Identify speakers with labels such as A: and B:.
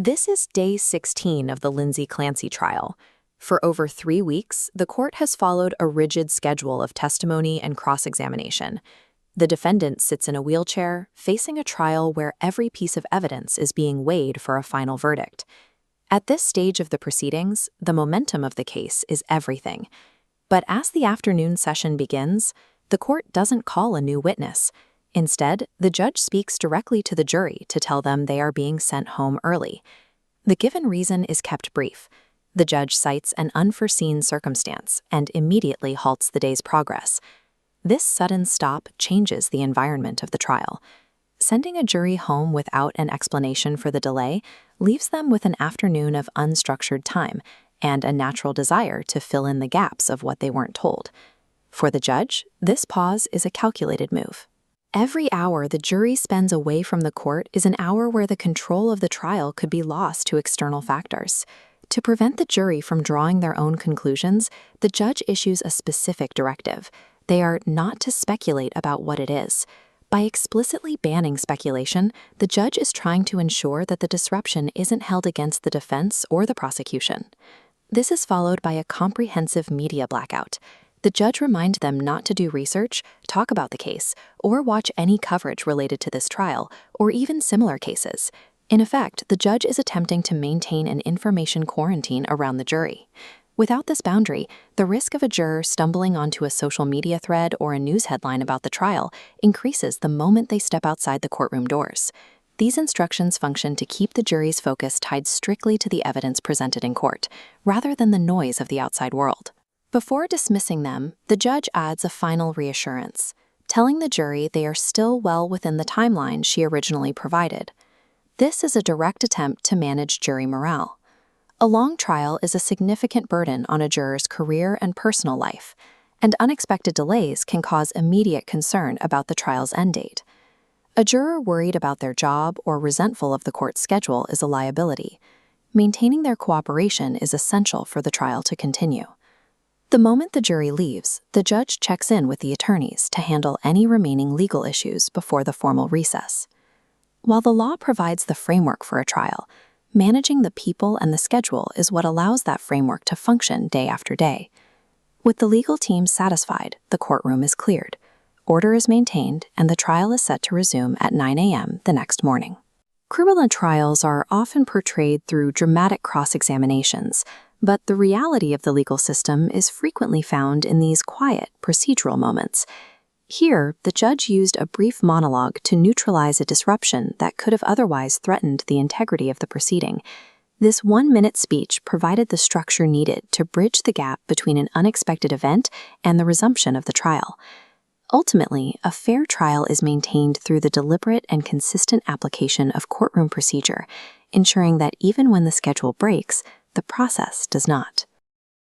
A: This is day 16 of the Lindsay Clancy trial. For over 3 weeks, the court has followed a rigid schedule of testimony and cross-examination. The defendant sits in a wheelchair, facing a trial where every piece of evidence is being weighed for a final verdict. At this stage of the proceedings, the momentum of the case is everything. But as the afternoon session begins, the court doesn't call a new witness. Instead, the judge speaks directly to the jury to tell them they are being sent home early. The given reason is kept brief. The judge cites an unforeseen circumstance and immediately halts the day's progress. This sudden stop changes the environment of the trial. Sending a jury home without an explanation for the delay leaves them with an afternoon of unstructured time and a natural desire to fill in the gaps of what they weren't told. For the judge, this pause is a calculated move. Every hour the jury spends away from the court is an hour where the control of the trial could be lost to external factors. To prevent the jury from drawing their own conclusions, the judge issues a specific directive. They are not to speculate about what it is. By explicitly banning speculation, the judge is trying to ensure that the disruption isn't held against the defense or the prosecution. This is followed by a comprehensive media blackout. The judge reminds them not to do research, talk about the case, or watch any coverage related to this trial, or even similar cases. In effect, the judge is attempting to maintain an information quarantine around the jury. Without this boundary, the risk of a juror stumbling onto a social media thread or a news headline about the trial increases the moment they step outside the courtroom doors. These instructions function to keep the jury's focus tied strictly to the evidence presented in court, rather than the noise of the outside world. Before dismissing them, the judge adds a final reassurance, telling the jury they are still well within the timeline she originally provided. This is a direct attempt to manage jury morale. A long trial is a significant burden on a juror's career and personal life, and unexpected delays can cause immediate concern about the trial's end date. A juror worried about their job or resentful of the court's schedule is a liability. Maintaining their cooperation is essential for the trial to continue. The moment the jury leaves, the judge checks in with the attorneys to handle any remaining legal issues before the formal recess. While the law provides the framework for a trial, managing the people and the schedule is what allows that framework to function day after day. With the legal team satisfied, the courtroom is cleared, order is maintained, and the trial is set to resume at 9 a.m. the next morning. Criminal trials are often portrayed through dramatic cross-examinations, but the reality of the legal system is frequently found in these quiet, procedural moments. Here, the judge used a brief monologue to neutralize a disruption that could have otherwise threatened the integrity of the proceeding. This 1-minute speech provided the structure needed to bridge the gap between an unexpected event and the resumption of the trial. Ultimately, a fair trial is maintained through the deliberate and consistent application of courtroom procedure, ensuring that even when the schedule breaks, the process does not.